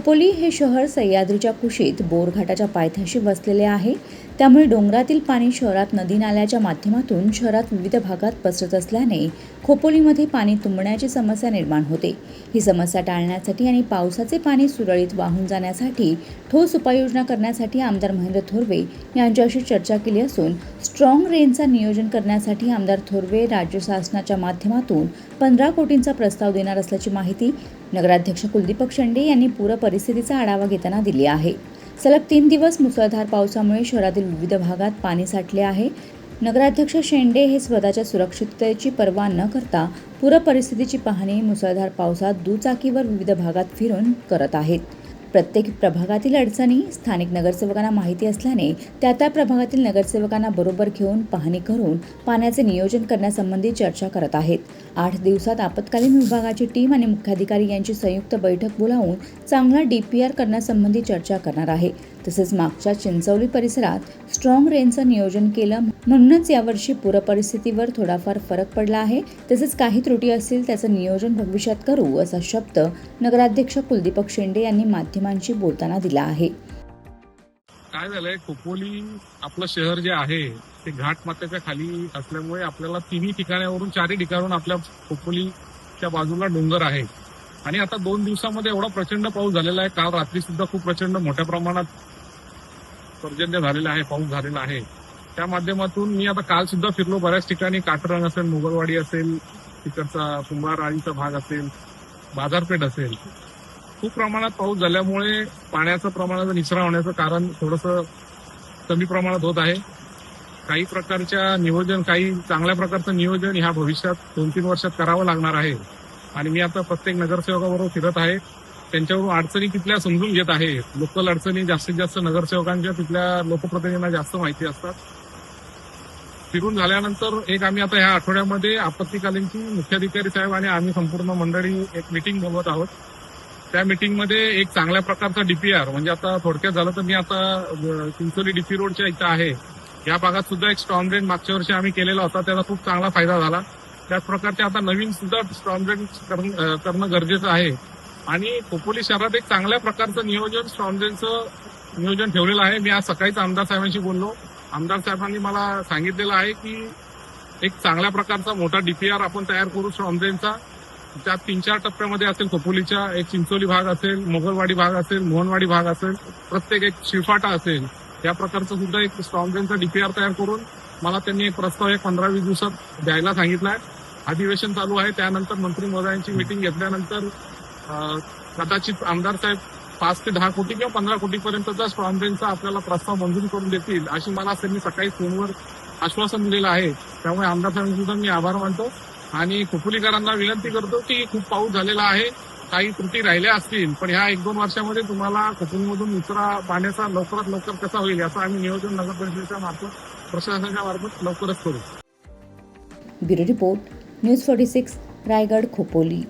खोपोली हे शहर सह्याद्रीच्या कुशीत बोरघाटाच्या पायथ्याशी वसलेले आहे. त्यामुळे डोंगरातील पाणी शहरात नदी नाल्याच्या माध्यमातून शहरात विविध भागात पसरत असल्याने खोपोलीमध्ये पाणी तुंबण्याची समस्या निर्माण होते. ही समस्या टाळण्यासाठी आणि पावसाचे पाणी सुरळीत वाहून जाण्यासाठी ठोस उपाययोजना करण्यासाठी आमदार महेंद्र थोरवे यांच्याशी चर्चा केली असून स्ट्रॉंग रेनचं नियोजन करण्यासाठी आमदार थोरवे राज्य शासनाच्या माध्यमातून 15 कोटींचा प्रस्ताव देणार असल्याची माहिती नगराध्यक्ष कुलदीप शेंडे यांनी पूर परिस्थितीचा आढावा घेताना दिली आहे. सलग 3 दिवस मुसळधार पावसामुळे शहरातील विविध भागात पाणी साठले आहे. नगराध्यक्ष शेंडे हे स्वतःच्या सुरक्षिततेची पर्वा न करता पूर परिस्थितीची पाहणी मुसळधार पावसात दुचाकीवर विविध भागात फिरून करत आहेत. प्रत्येक प्रभागातील अडचणी स्थानिक नगरसेवकांना माहिती असल्याने त्या प्रभागातील नगरसेवकांना बरोबर घेऊन पाहणी करून पाण्याचे नियोजन करण्यासंबंधी चर्चा करत आहेत. 8 दिवसात आपत्कालीन विभागाची टीम आणि मुख्याधिकारी यांची संयुक्त बैठक बोलावून चांगला DPR करण्यासंबंधी चर्चा करणार आहे. तसेच मागच्या चिंचवली परिसरात स्ट्रॉंग रेनचं नियोजन केलं म्हणूनच यावर्षी पूर परिस्थितीवर थोडाफार फरक पडला आहे. तसेच काही त्रुटी असतील त्याचं नियोजन भविष्यात करू असा शब्द नगराध्यक्ष कुलदीप शेंडे यांनी माध्यमांशी बोलताना दिला आहे. काय झालंय, खोपोली आपलं शहर जे आहे ते घाट माथ्याच्या खाली असल्यामुळे आपल्याला तिन्ही ठिकाणावरून 4 ठिकाणावरून आपल्या खोपोलीच्या बाजूला डोंगर आहे. आणि आता 2 दिवसामध्ये एवढा प्रचंड पाऊस झालेला आहे. काल रात्री सुद्धा खूप प्रचंड मोठ्या प्रमाणात पर्जन्य झालेला आहे, पाऊस झालेला आहे. त्या माध्यमातून मी आता काल सुद्धा फिरलो बऱ्याच ठिकाणी. काटरंग असेल, मुगलवाडी असेल, तिकडचा कुंभारवाडीचा भाग असेल, बाजारपेठ असेल. खूप प्रमाणात पाऊस झाल्यामुळे पाण्याचं प्रमाणाचं निचरा होण्याचं कारण थोडंसं कमी प्रमाणात होत आहे. काही प्रकारच्या नियोजन, काही चांगल्या प्रकारचं नियोजन ह्या भविष्यात 2-3 वर्षात करावं लागणार आहे. आणि मी आता प्रत्येक नगरसेवकाबरोबर फिरत आहे, त्यांच्यावरून अडचणी तिथल्या समजून घेत आहे. लोकल अडचणी जास्तीत जास्त नगरसेवकांच्या तिथल्या लोकप्रतिनिधींना जास्त माहिती असतात. फिरून झाल्यानंतर आम्ही आता ह्या आठवड्यामध्ये आपत्कालीनची मुख्याधिकारी साहेब आणि आम्ही संपूर्ण मंडळी एक मीटिंग बोलवत आहोत. त्या मीटिंगमध्ये एक चांगल्या प्रकारचा DPR, म्हणजे आता थोडक्यात झालं तर मी आता चिंचोली DP रोडच्या इथं आहे, या भागात सुद्धा एक स्ट्रॉंग ड्रेन मागच्या वर्षी आम्ही केलेला होता, त्याचा खूप चांगला फायदा झाला. त्याच प्रकारचे आता नवीन सुद्धा स्ट्रॉंग ड्रेन करणं गरजेचं आहे. आणि खोपोली शहरात एक चांगल्या प्रकारचं नियोजन, स्ट्रॉंग ड्रेनचं नियोजन ठेवलेलं आहे. मी आज सकाळीच आमदार साहेबांशी बोललो. आमदार साहेबांनी मला सांगितलेलं आहे की एक चांगल्या प्रकारचा मोठा DPR आपण तयार करू स्ट्रॉंग ड्रेनचा. त्यात 3-4 टप्प्यामध्ये असेल. खोपोलीच्या एक चिंचोली भाग असेल, मोगलवाडी भाग असेल, मोहनवाडी भाग असेल, प्रत्येक एक शिरफाटा असेल, या प्रकारचं सुद्धा एक स्ट्रॉंग ड्रेनचा DPR तयार करून मला त्यांनी एक प्रस्ताव 15-20 दिवसात द्यायला सांगितला आहे. अधिवेशन चालू आहे, त्यानंतर मंत्री महोदयांची मीटिंग घेतल्यानंतर कदाचित आमदार साहेब 5 ते 10 कोटी किंवा 15 कोटीपर्यंतचा स्ट्रॉंग ड्रेनचा आपल्याला प्रस्ताव मंजूर करून देतील, अशी मला त्यांनी सकाळी फोनवर आश्वासन दिलेलं आहे. त्यामुळे आमदार साहेबांचे सुद्धा मी आभार मानतो आणि खोपोलीकरांना विनंती करतो की खूप पाऊस झालेला आहे, काही त्रुटी राहिल्या असतील, पण ह्या 1-2 वर्षामध्ये तुम्हाला खोपोलीमधून निचरा पाण्याचा लवकरात लवकर कसा होईल याचं आम्ही नियोजन नगर परिषदेच्या मार्फत, प्रशासनाच्या मार्फत लवकरच करू. Bureau report, news 46, Raigad, Khopoli.